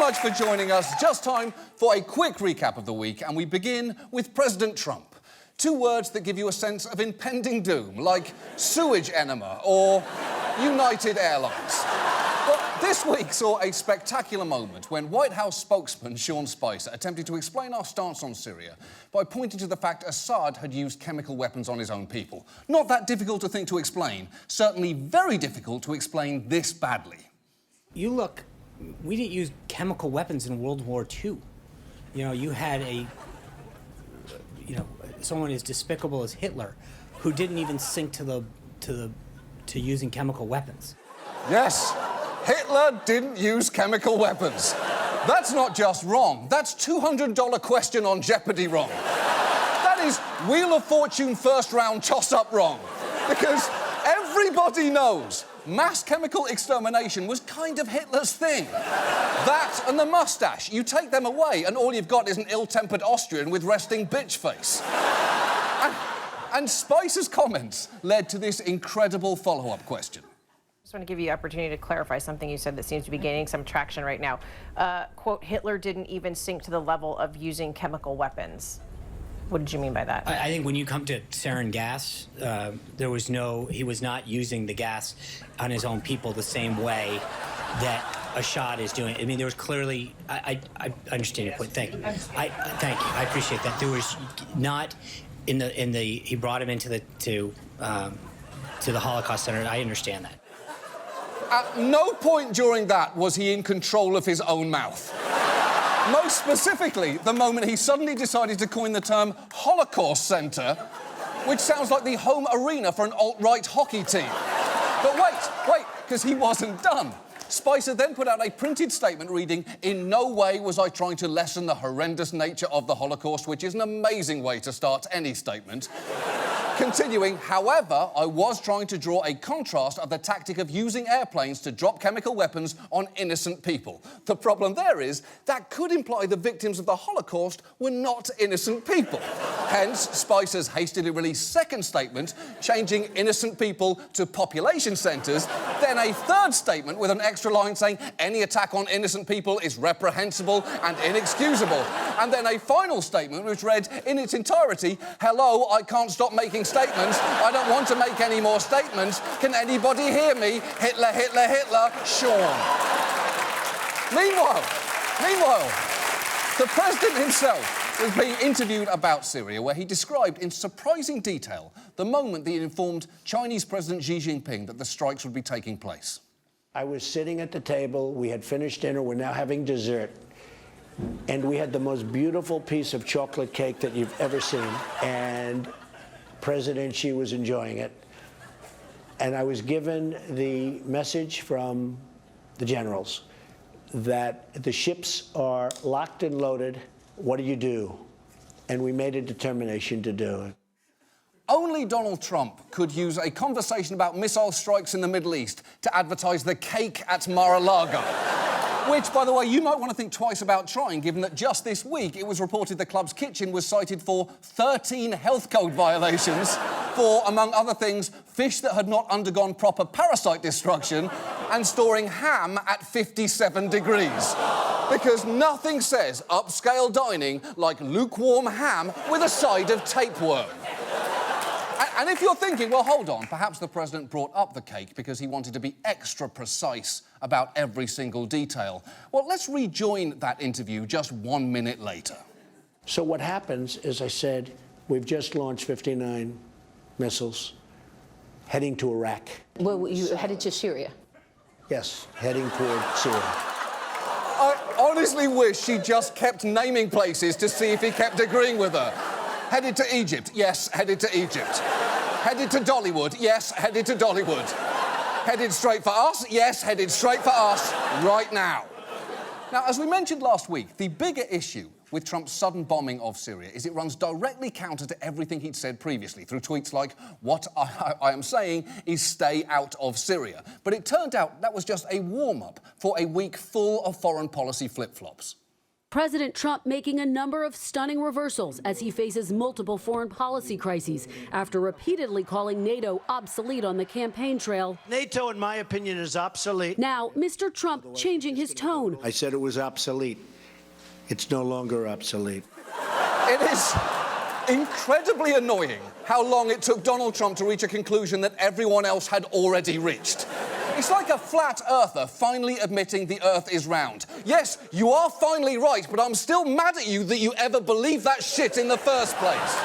much for joining us. Just time for a quick recap of the week, and we begin with President Trump. Two words that give you a sense of impending doom, like sewage enema or United Airlines. But this week saw a spectacular moment when White House spokesman Sean Spicer attempted to explain our stance on Syria by pointing to the fact Assad had used chemical weapons on his own people. Not that difficult to think to explain, certainly very difficult to explain this badly. You look, we didn't use chemical weapons in World War II. You know, you had someone as despicable as Hitler who didn't even sink to using chemical weapons. Yes, Hitler didn't use chemical weapons. That's not just wrong, that's $200 question on Jeopardy wrong. That is Wheel of Fortune first round toss-up wrong. Because everybody knows mass chemical extermination was kind of Hitler's thing. That and the mustache. You take them away and all you've got is an ill-tempered Austrian with resting bitch face. And Spicer's comments led to this incredible follow-up question. I just want to give you the opportunity to clarify something you said that seems to be gaining some traction right now. Quote, Hitler didn't even sink to the level of using chemical weapons. What did you mean by that? I think when you come to sarin gas, he was not using the gas on his own people the same way that Assad is doing. I mean, there was clearly, I understand your point, thank you. Thank you, I appreciate that. There was not, he brought him into to the Holocaust Center, I understand that. At no point during that was he in control of his own mouth. Most specifically, the moment he suddenly decided to coin the term Holocaust Center, which sounds like the home arena for an alt-right hockey team. But wait, because he wasn't done. Spicer then put out a printed statement reading, "In no way was I trying to lessen the horrendous nature of the Holocaust," which is an amazing way to start any statement. Continuing, "However, I was trying to draw a contrast of the tactic of using airplanes to drop chemical weapons on innocent people." The problem there is that could imply the victims of the Holocaust were not innocent people. Hence, Spicer's hastily released second statement, changing innocent people to population centres, then a third statement with an extra line saying any attack on innocent people is reprehensible and inexcusable. And then a final statement which read in its entirety, "Hello, I can't stop making statements. I don't want to make any more statements. Can anybody hear me? Hitler, Hitler, Hitler, Sean." Meanwhile, the president himself was being interviewed about Syria, where he described in surprising detail the moment that he informed Chinese President Xi Jinping that the strikes would be taking place. I was sitting at the table, we had finished dinner, we're now having dessert, and we had the most beautiful piece of chocolate cake that you've ever seen, and President Xi was enjoying it. And I was given the message from the generals that the ships are locked and loaded. What do you do? And we made a determination to do it. Only Donald Trump could use a conversation about missile strikes in the Middle East to advertise the cake at Mar-a-Lago. Which, by the way, you might want to think twice about trying, given that just this week it was reported the club's kitchen was cited for 13 health code violations for, among other things, fish that had not undergone proper parasite destruction and storing ham at 57 degrees. Because nothing says upscale dining like lukewarm ham with a side of tapeworm. And if you're thinking, well, hold on, perhaps the president brought up the cake because he wanted to be extra precise about every single detail. Well, let's rejoin that interview just 1 minute later. So what happens is, I said, we've just launched 59 missiles heading to Iraq. Well, you headed to Syria? Yes, heading toward Syria. I honestly wish she just kept naming places to see if he kept agreeing with her. Headed to Egypt, yes, headed to Egypt. Headed to Dollywood, yes, headed to Dollywood. Headed straight for us, yes, headed straight for us right now. Now, as we mentioned last week, the bigger issue with Trump's sudden bombing of Syria is it runs directly counter to everything he'd said previously through tweets like, "What I am saying is stay out of Syria." But it turned out that was just a warm-up for a week full of foreign policy flip-flops. President Trump making a number of stunning reversals as he faces multiple foreign policy crises after repeatedly calling NATO obsolete on the campaign trail. NATO, in my opinion, is obsolete. Now, Mr. Trump changing his tone. I said it was obsolete. It's no longer obsolete. It is incredibly annoying how long it took Donald Trump to reach a conclusion that everyone else had already reached. It's like a flat earther finally admitting the earth is round. Yes, you are finally right, but I'm still mad at you that you ever believed that shit in the first place.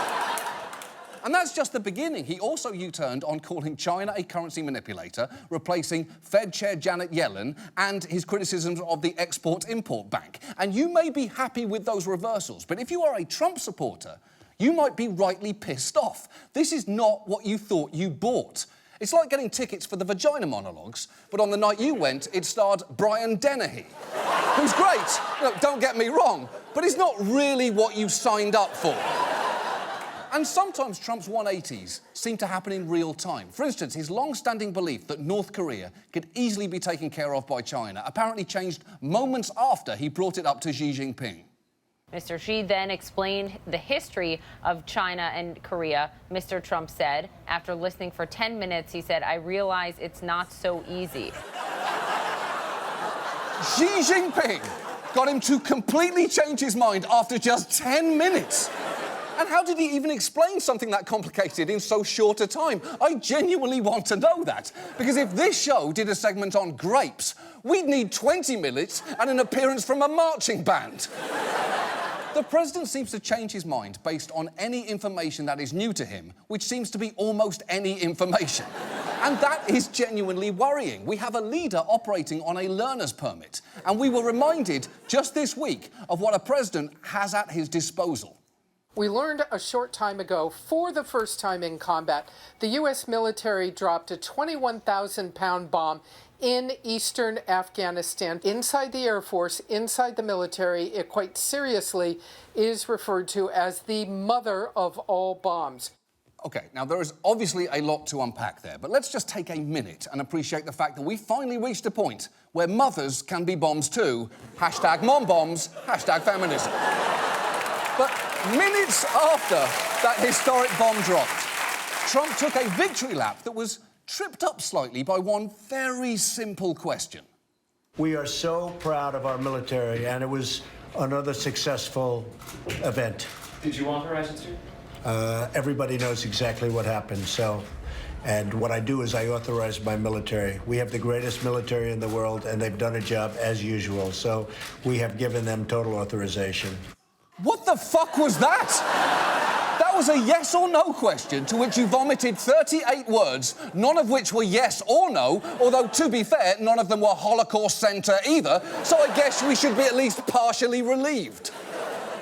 And that's just the beginning. He also U-turned on calling China a currency manipulator, replacing Fed Chair Janet Yellen, and his criticisms of the Export-Import Bank. And you may be happy with those reversals, but if you are a Trump supporter, you might be rightly pissed off. This is not what you thought you bought. It's like getting tickets for the vagina monologues, but on the night you went, it starred Brian Dennehy, who's great. No, don't get me wrong, but he's not really what you signed up for. And sometimes Trump's 180s seem to happen in real time. For instance, his long-standing belief that North Korea could easily be taken care of by China apparently changed moments after he brought it up to Xi Jinping. Mr. Xi then explained the history of China and Korea. Mr. Trump said, after listening for 10 minutes, he said, "I realize it's not so easy." Xi Jinping got him to completely change his mind after just 10 minutes. And how did he even explain something that complicated in so short a time? I genuinely want to know that. Because if this show did a segment on grapes, we'd need 20 minutes and an appearance from a marching band. The president seems to change his mind based on any information that is new to him, which seems to be almost any information. And that is genuinely worrying. We have a leader operating on a learner's permit, and we were reminded just this week of what a president has at his disposal. We learned a short time ago, for the first time in combat, the U.S. military dropped a 21,000-pound bomb in eastern Afghanistan. Inside the Air Force, inside the military, it quite seriously is referred to as the mother of all bombs. OK, now there is obviously a lot to unpack there, but let's just take a minute and appreciate the fact that we finally reached a point where mothers can be bombs too. Hashtag mom bombs, hashtag feminism. But minutes after that historic bomb dropped, Trump took a victory lap that was tripped up slightly by one very simple question. We are so proud of our military, and it was another successful event. Did you authorize it, sir? Everybody knows exactly what happened, and what I do is I authorize my military. We have the greatest military in the world, and they've done a job as usual, so we have given them total authorization. What the fuck was that? That was a yes or no question to which you vomited 38 words, none of which were yes or no, although, to be fair, none of them were Holocaust Center either, so I guess we should be at least partially relieved.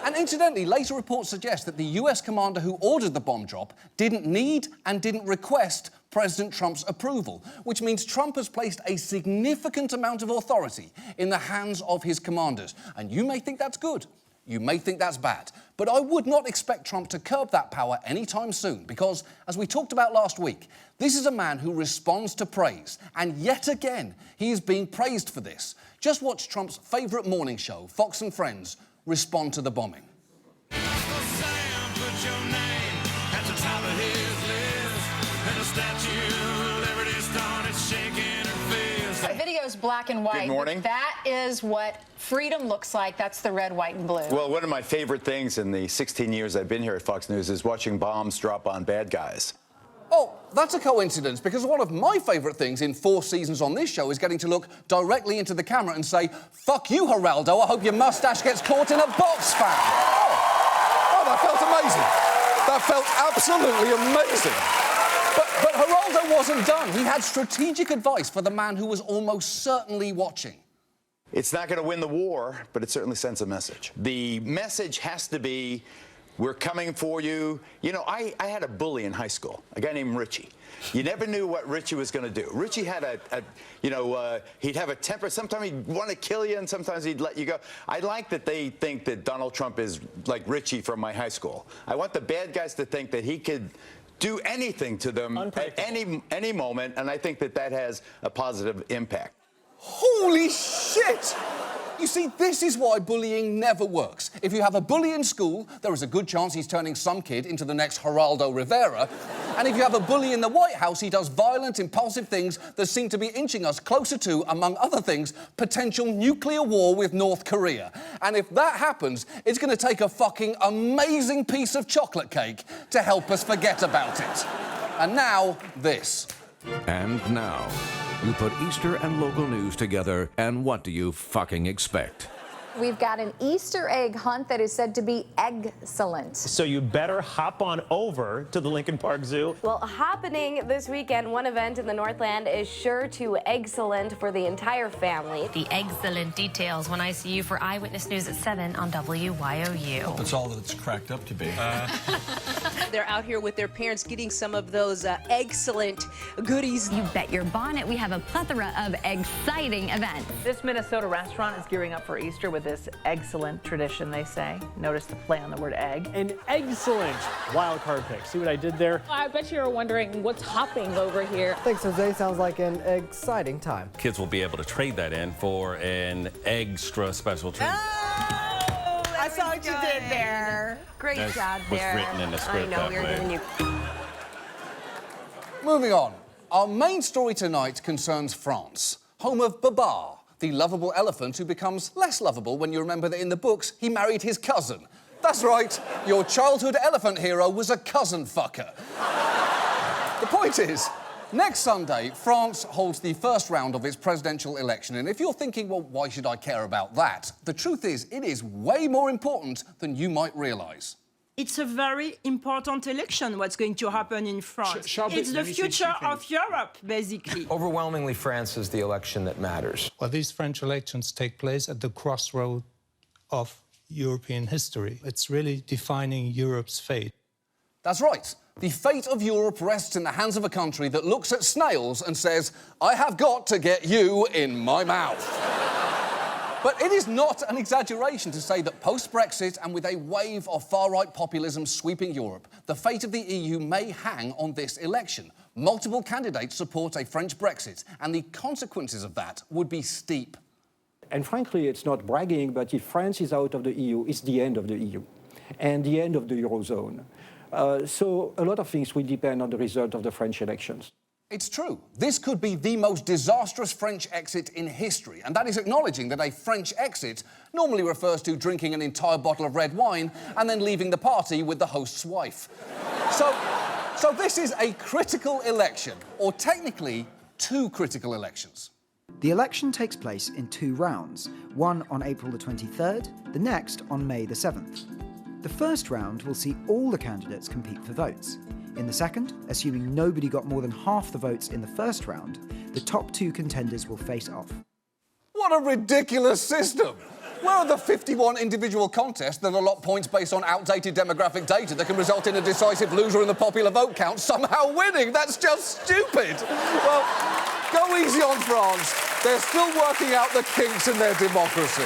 And incidentally, later reports suggest that the US commander who ordered the bomb drop didn't need and didn't request President Trump's approval, which means Trump has placed a significant amount of authority in the hands of his commanders. And you may think that's good. You may think that's bad, but I would not expect Trump to curb that power anytime soon because, as we talked about last week, this is a man who responds to praise, and yet again, he is being praised for this. Just watch Trump's favourite morning show, Fox and Friends, respond to the bombing. The video's black and white. Good morning. That is what freedom looks like. That's the red, white, and blue. Well, one of my favorite things in the 16 years I've been here at Fox News is watching bombs drop on bad guys. Oh, that's a coincidence, because one of my favourite things in 4 seasons on this show is getting to look directly into the camera and say, "Fuck you, Geraldo, I hope your mustache gets caught in a box fan." Oh, that felt amazing. That felt absolutely amazing. But Geraldo wasn't done. He had strategic advice for the man who was almost certainly watching. It's not going to win the war, but it certainly sends a message. The message has to be, we're coming for you. You know, I had a bully in high school, a guy named Richie. You never knew what Richie was going to do. Richie had he'd have a temper. Sometimes he'd want to kill you, and sometimes he'd let you go. I like that they think that Donald Trump is like Richie from my high school. I want the bad guys to think that he could do anything to them at any moment, and I think that that has a positive impact. Holy shit! You see, this is why bullying never works. If you have a bully in school, there is a good chance he's turning some kid into the next Geraldo Rivera. And if you have a bully in the White House, he does violent, impulsive things that seem to be inching us closer to, among other things, potential nuclear war with North Korea. And if that happens, it's going to take a fucking amazing piece of chocolate cake to help us forget about it. And now, this. And now, you put Easter and local news together, and what do you fucking expect? We've got an Easter egg hunt that is said to be excellent. So you better hop on over to the Lincoln Park Zoo. Well, happening this weekend, one event in the Northland is sure to excellent for the entire family. The excellent details when I see you for Eyewitness News at 7 on WYOU. That's all that it's cracked up to be. They're out here with their parents getting some of those excellent goodies. You bet your bonnet we have a plethora of exciting events. This Minnesota restaurant is gearing up for Easter with this excellent tradition, they say. Notice the play on the word egg. An excellent wild card pick. See what I did there? I bet you were wondering what's hopping over here. Thanks, Jose. Sounds like an exciting time. Kids will be able to trade that in for an extra special treat. Oh, I saw what you did there. Great job there. Was written in the script that way. Moving on. Our main story tonight concerns France, home of Babar, the lovable elephant who becomes less lovable when you remember that in the books he married his cousin. That's right, your childhood elephant hero was a cousin fucker. The point is, next Sunday, France holds the first round of its presidential election, and if you're thinking, well, why should I care about that? The truth is, it is way more important than you might realise. It's a very important election, what's going to happen in France. It's the future of Europe, basically. Overwhelmingly, France is the election that matters. Well, these French elections take place at the crossroad of European history. It's really defining Europe's fate. That's right. The fate of Europe rests in the hands of a country that looks at snails and says, I have got to get you in my mouth. But it is not an exaggeration to say that post-Brexit and with a wave of far-right populism sweeping Europe, the fate of the EU may hang on this election. Multiple candidates support a French Brexit, and the consequences of that would be steep. And frankly, it's not bragging, but if France is out of the EU, it's the end of the EU and the end of the Eurozone. So a lot of things will depend on the result of the French elections. It's true. This could be the most disastrous French exit in history, and that is acknowledging that a French exit normally refers to drinking an entire bottle of red wine and then leaving the party with the host's wife. So this is a critical election, or technically, two critical elections. The election takes place in 2 rounds, one on April the 23rd, the next on May the 7th. The first round will see all the candidates compete for votes. In the second, assuming nobody got more than half the votes in the first round, the top 2 contenders will face off. What a ridiculous system! Where are the 51 individual contests that allot points based on outdated demographic data that can result in a decisive loser in the popular vote count somehow winning? That's just stupid! Well, go easy on France. They're still working out the kinks in their democracy.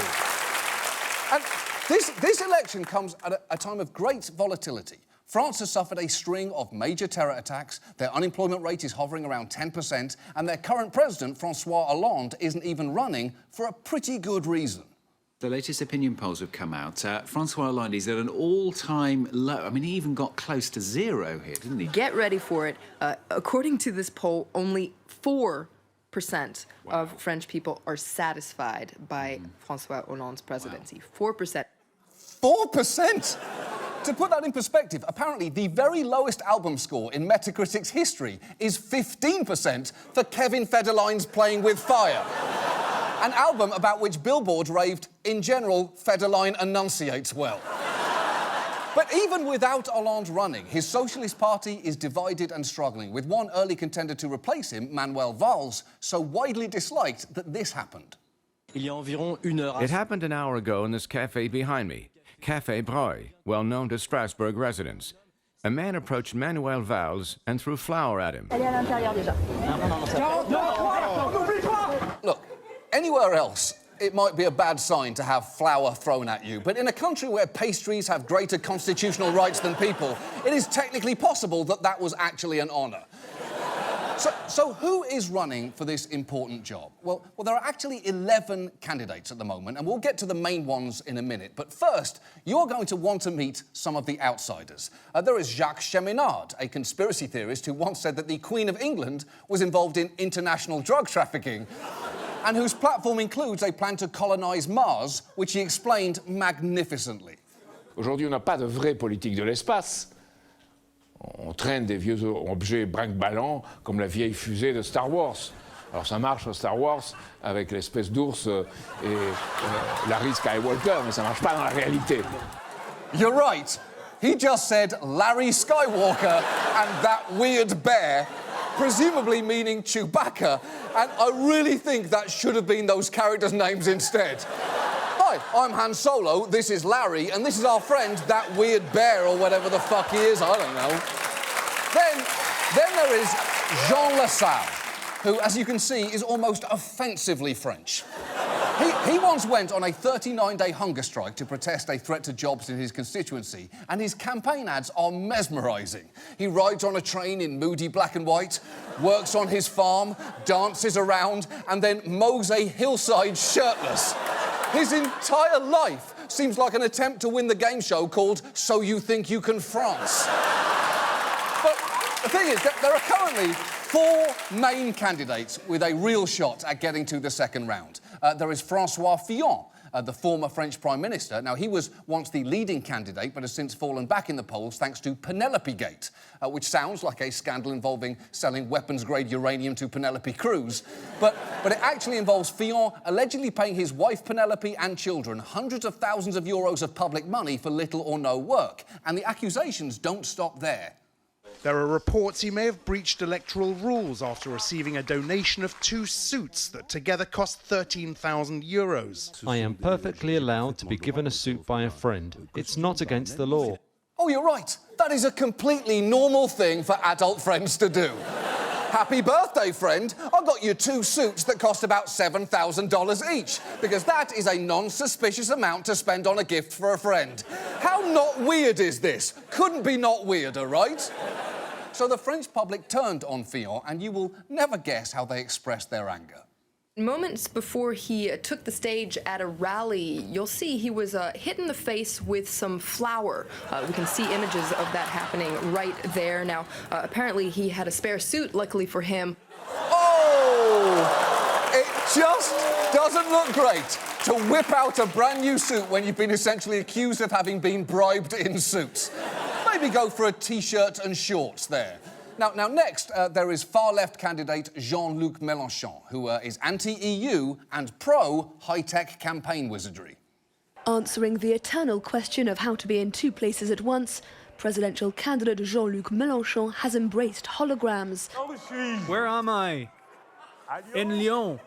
And this election comes at a time of great volatility. France has suffered a string of major terror attacks, their unemployment rate is hovering around 10%, and their current president, François Hollande, isn't even running for a pretty good reason. The latest opinion polls have come out. François Hollande is at an all-time low. I mean, he even got close to 0 here, didn't he? Get ready for it. According to this poll, only 4% of French people are satisfied by François Hollande's presidency. 4%. 4%? To put that in perspective, apparently the very lowest album score in Metacritic's history is 15% for Kevin Federline's Playing With Fire. An album about which Billboard raved, in general, Federline enunciates well. But even without Hollande running, his Socialist Party is divided and struggling, with one early contender to replace him, Manuel Valls, so widely disliked that this happened. It happened an hour ago in this cafe behind me. Café Breuil, well known to Strasbourg residents. A man approached Manuel Valls and threw flour at him. Look, anywhere else, it might be a bad sign to have flour thrown at you, but in a country where pastries have greater constitutional rights than people, it is technically possible that that was actually an honour. So who is running for this important job? Well, there are actually 11 candidates at the moment, and we'll get to the main ones in a minute. But first, you're going to want to meet some of the outsiders. There is Jacques Cheminade, a conspiracy theorist who once said that the Queen of England was involved in international drug trafficking, and whose platform includes a plan to colonise Mars, which he explained magnificently. Aujourd'hui, on n'a pas de vraie politique de l'espace. On traîne des vieux objets brinque-ballants comme la vieille fusée de Star Wars. Alors ça marche à Star Wars avec l'espèce d'ours et Larry Skywalker, mais ça marche pas dans la réalité. You're right. He just said Larry Skywalker and that weird bear, presumably meaning Chewbacca, and I really think that should have been those characters' names instead. Hi, I'm Han Solo, this is Larry, and this is our friend, that weird bear or whatever the fuck he is, I don't know. Then there is Jean Lassalle, who, as you can see, is almost offensively French. He once went on a 39-day hunger strike to protest a threat to jobs in his constituency, and his campaign ads are mesmerising. He rides on a train in moody black and white, works on his farm, dances around, and then mows a hillside shirtless. His entire life seems like an attempt to win the game show called So You Think You Can France. But the thing is, there are currently 4 main candidates with a real shot at getting to the second round. There is François Fillon, the former French Prime Minister. Now, he was once the leading candidate, but has since fallen back in the polls thanks to Penelope Gate, which sounds like a scandal involving selling weapons-grade uranium to Penelope Cruz. But it actually involves Fillon allegedly paying his wife Penelope and children hundreds of thousands of euros of public money for little or no work. And the accusations don't stop there. There are reports he may have breached electoral rules after receiving a donation of 2 suits that together cost 13,000 euros. I am perfectly allowed to be given a suit by a friend. It's not against the law. Oh, you're right. That is a completely normal thing for adult friends to do. Happy birthday, friend. I got you 2 suits that cost about $7,000 each, because that is a non-suspicious amount to spend on a gift for a friend. How not weird is this? Couldn't be not weirder, right? So the French public turned on Fillon, and you will never guess how they expressed their anger. Moments before he took the stage at a rally, you'll see he was hit in the face with some flour. We can see images of that happening right there. Now, apparently he had a spare suit, luckily for him. Oh! It just doesn't look great to whip out a brand new suit when you've been essentially accused of having been bribed in suits. Maybe go for a T-shirt and shorts there. Now next, there is far-left candidate Jean-Luc Mélenchon, who is anti-EU and pro-high-tech campaign wizardry. Answering the eternal question of how to be in 2 places at once, presidential candidate Jean-Luc Mélenchon has embraced holograms. Where am I? In Lyon.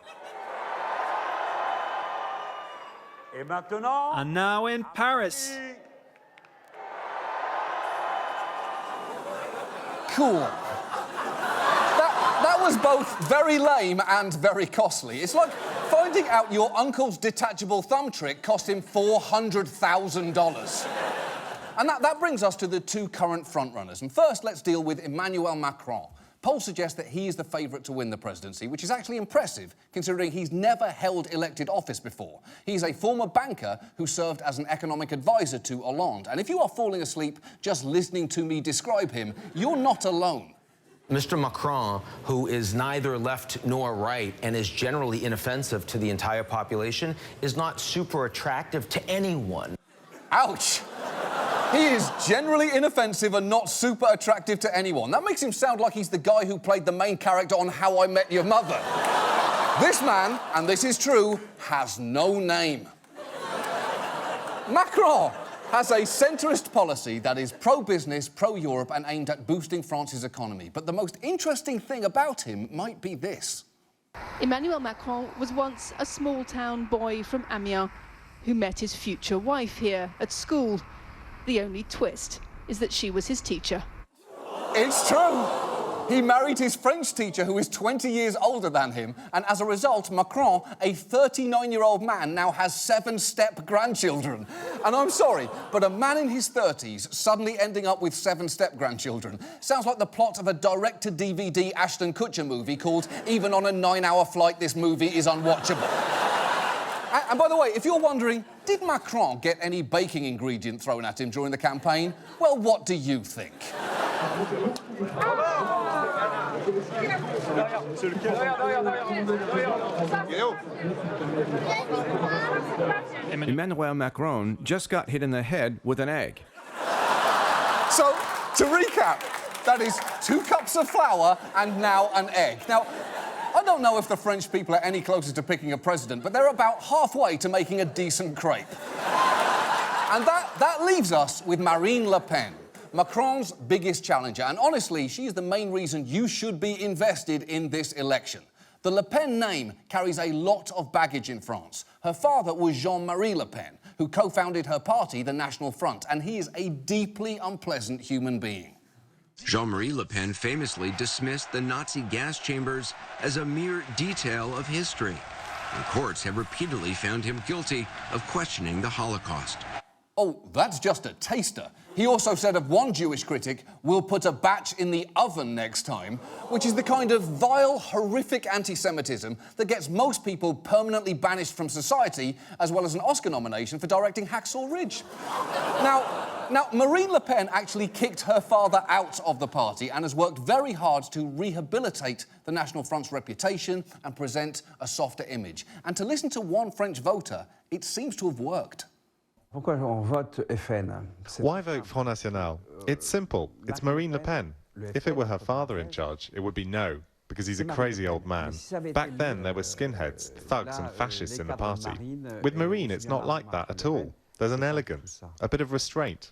And now in Paris. Cool. That was both very lame and very costly. It's like finding out your uncle's detachable thumb trick cost him $400,000. And that brings us to the 2 current frontrunners. And first, let's deal with Emmanuel Macron. Polls suggest that he is the favourite to win the presidency, which is actually impressive, considering he's never held elected office before. He's a former banker who served as an economic advisor to Hollande. And if you are falling asleep just listening to me describe him, you're not alone. Mr. Macron, who is neither left nor right and is generally inoffensive to the entire population, is not super attractive to anyone. Ouch! He is generally inoffensive and not super attractive to anyone. That makes him sound like he's the guy who played the main character on How I Met Your Mother. This man, and this is true, has no name. Macron has a centrist policy that is pro-business, pro-Europe, and aimed at boosting France's economy. But the most interesting thing about him might be this. Emmanuel Macron was once a small-town boy from Amiens who met his future wife here at school. The only twist is that she was his teacher. It's true. He married his French teacher, who is 20 years older than him, and as a result, Macron, a 39-year-old man, now has 7 step-grandchildren. And I'm sorry, but a man in his 30s suddenly ending up with 7 step-grandchildren sounds like the plot of a direct-to-DVD Ashton Kutcher movie called Even on a 9-Hour Flight, This Movie is Unwatchable. And by the way, if you're wondering, did Macron get any baking ingredient thrown at him during the campaign? Well, what do you think? Emmanuel Macron just got hit in the head with an egg. So, to recap, that is 2 cups of flour and now an egg. Now, I don't know if the French people are any closer to picking a president, but they're about halfway to making a decent crepe. And that leaves us with Marine Le Pen, Macron's biggest challenger. And honestly, she is the main reason you should be invested in this election. The Le Pen name carries a lot of baggage in France. Her father was Jean-Marie Le Pen, who co-founded her party, the National Front, and he is a deeply unpleasant human being. Jean-Marie Le Pen famously dismissed the Nazi gas chambers as a mere detail of history, and courts have repeatedly found him guilty of questioning the Holocaust. Oh, that's just a taster. He also said of one Jewish critic, "We'll put a batch in the oven next time," which is the kind of vile, horrific anti-Semitism that gets most people permanently banished from society, as well as an Oscar nomination for directing Hacksaw Ridge. Now, Marine Le Pen actually kicked her father out of the party and has worked very hard to rehabilitate the National Front's reputation and present a softer image. And to listen to one French voter, it seems to have worked. Why vote Front National? It's simple. It's Marine Le Pen. If it were her father in charge, it would be no, because he's a crazy old man. Back then, there were skinheads, thugs and fascists in the party. With Marine, it's not like that at all. There's an elegance, a bit of restraint.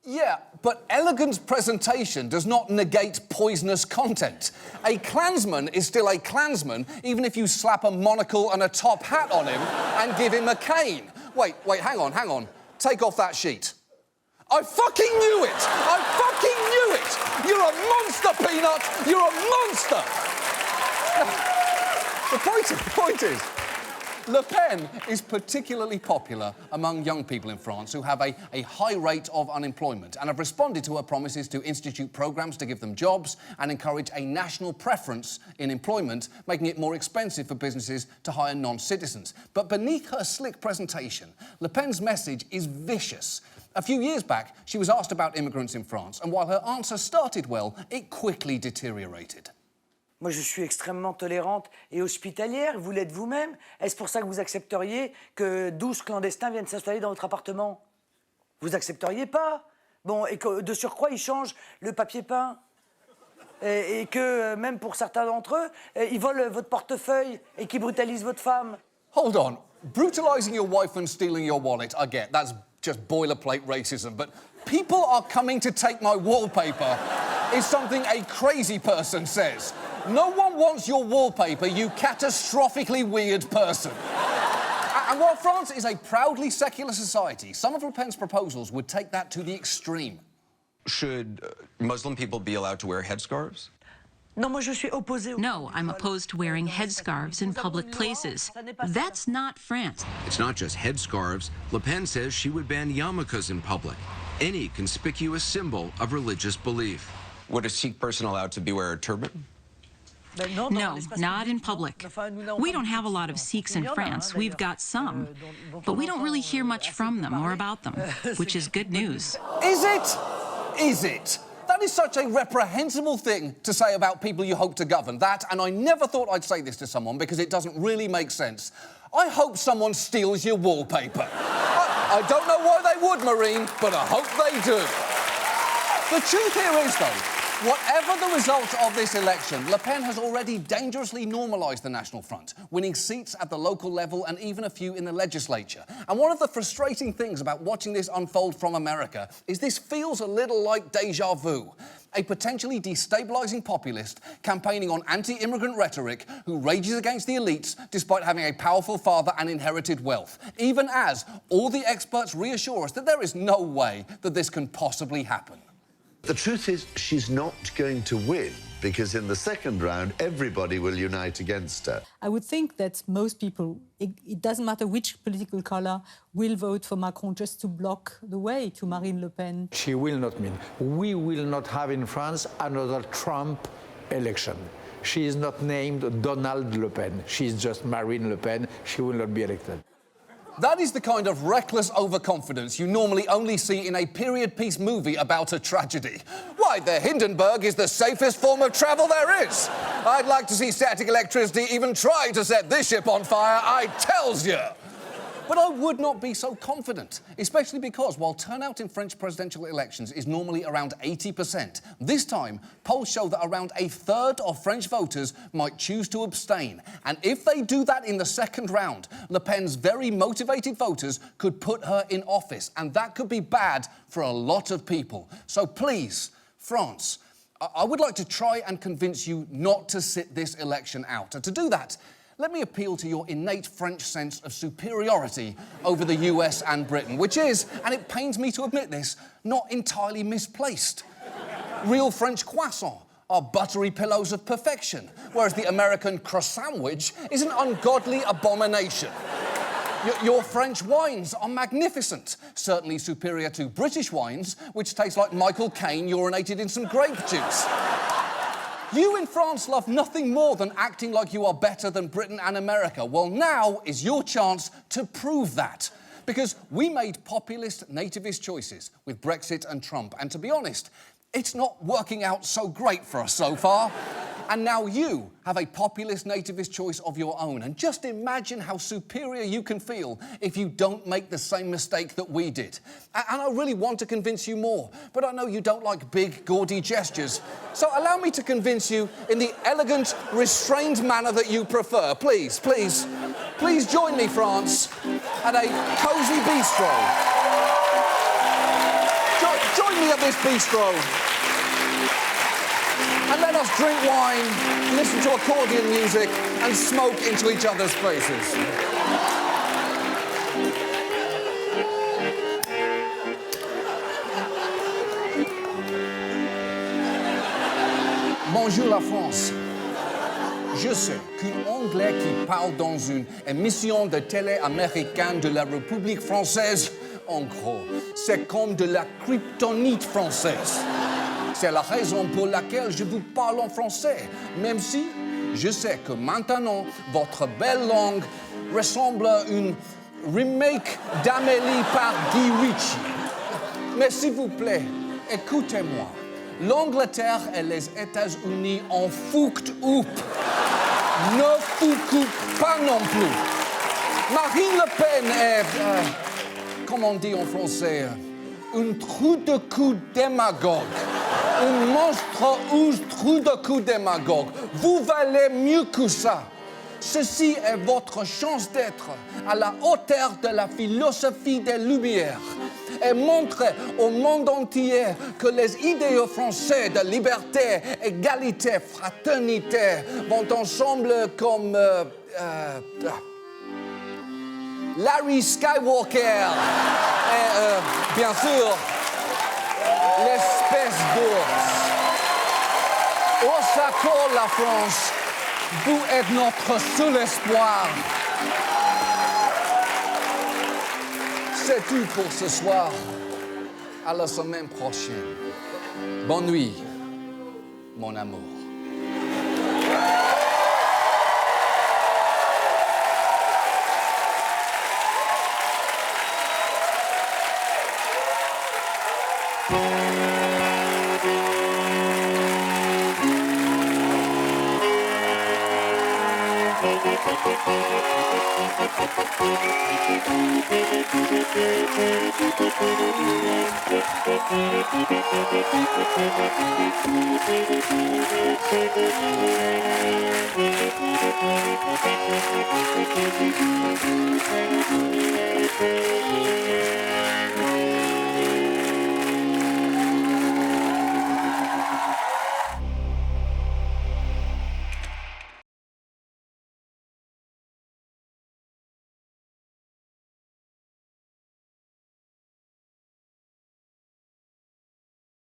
Yeah, but elegant presentation does not negate poisonous content. A Klansman is still a Klansman, even if you slap a monocle and a top hat on him and give him a cane. Wait, hang on. Take off that sheet. I fucking knew it! I fucking knew it! You're a monster, Peanut! You're a monster! The point is, Le Pen is particularly popular among young people in France who have a high rate of unemployment and have responded to her promises to institute programmes to give them jobs and encourage a national preference in employment, making it more expensive for businesses to hire non-citizens. But beneath her slick presentation, Le Pen's message is vicious. A few years back, she was asked about immigrants in France, and while her answer started well, it quickly deteriorated. Moi, je suis extrêmement tolérante et hospitalière. Vous l'êtes vous-même. Est-ce pour ça que vous accepteriez que 12 clandestins viennent s'installer dans votre appartement? Vous accepteriez pas? Bon, et que de surcroît, ils changent le papier peint. Et que même pour certains d'entre eux, ils volent votre portefeuille et qu'ils brutalisent votre femme. Hold on. Brutalising your wife and stealing your wallet, I get. That's just boilerplate racism. But people are coming to take my wallpaper is something a crazy person says. No one wants your wallpaper, you catastrophically weird person. And while France is a proudly secular society, some of Le Pen's proposals would take that to the extreme. Should Muslim people be allowed to wear headscarves? No, I'm opposed to wearing headscarves in public places. That's not France. It's not just headscarves. Le Pen says she would ban yarmulkes in public, any conspicuous symbol of religious belief. Would a Sikh person allowed to be wear a turban? No, not in public. We don't have a lot of Sikhs in France. We've got some. But we don't really hear much from them or about them, which is good news. Is it? Is it? That is such a reprehensible thing to say about people you hope to govern. That, and I never thought I'd say this to someone because it doesn't really make sense. I hope someone steals your wallpaper. I don't know why they would, Marine, but I hope they do. The truth here is, though, whatever the result of this election, Le Pen has already dangerously normalised the National Front, winning seats at the local level and even a few in the legislature. And one of the frustrating things about watching this unfold from America is this feels a little like déjà vu. A potentially destabilising populist campaigning on anti-immigrant rhetoric who rages against the elites despite having a powerful father and inherited wealth, even as all the experts reassure us that there is no way that this can possibly happen. The truth is, she's not going to win, because in the second round, everybody will unite against her. I would think that most people, it doesn't matter which political colour, will vote for Macron just to block the way to Marine Le Pen. She will not win. We will not have in France another Trump election. She is not named Donald Le Pen. She is just Marine Le Pen. She will not be elected. That is the kind of reckless overconfidence you normally only see in a period piece movie about a tragedy. Why, the Hindenburg is the safest form of travel there is. I'd like to see static electricity even try to set this ship on fire, I tells you. But I would not be so confident, especially because while turnout in French presidential elections is normally around 80%, this time polls show that around a third of French voters might choose to abstain. And if they do that in the second round, Le Pen's very motivated voters could put her in office, and that could be bad for a lot of people. So please, France, I would like to try and convince you not to sit this election out. And to do that, let me appeal to your innate French sense of superiority over the US and Britain, which is, and it pains me to admit this, not entirely misplaced. Real French croissants are buttery pillows of perfection, whereas the American croissant-wich is an ungodly abomination. Your French wines are magnificent, certainly superior to British wines, which taste like Michael Caine urinated in some grape juice. You in France love nothing more than acting like you are better than Britain and America. Well, now is your chance to prove that. Because we made populist nativist choices with Brexit and Trump. And to be honest, it's not working out so great for us so far. And now you have a populist nativist choice of your own. And just imagine how superior you can feel if you don't make the same mistake that we did. And I really want to convince you more, but I know you don't like big, gaudy gestures. So allow me to convince you in the elegant, restrained manner that you prefer. Please, please, please join me, France, at a cosy bistro. Join me at this bistro. And let us drink wine, listen to accordion music, and smoke into each other's faces. Bonjour la France. Je sais qu'un Anglais qui parle dans une émission de télé américaine de la République française, en gros, c'est comme de la kryptonite française. C'est la raison pour laquelle je vous parle en français, même si je sais que maintenant, votre belle langue ressemble à une remake d'Amélie par Guy Ritchie. Mais s'il vous plaît, écoutez-moi. L'Angleterre et les États-Unis en foutent up. Ne foutent pas non plus. Marine Le Pen est, comment on dit en français, un trou de cul démagogue. Un monstrueux trou de cul démagogue. Vous valez mieux que ça. Ceci est votre chance d'être à la hauteur de la philosophie des Lumières et montrer au monde entier que les idéaux français de liberté, égalité, fraternité vont ensemble comme Larry Skywalker et bien sûr l'espèce d'ours. Au secours, la France, vous êtes notre seul espoir. C'est tout pour ce soir. À la semaine prochaine. Bonne nuit, mon amour.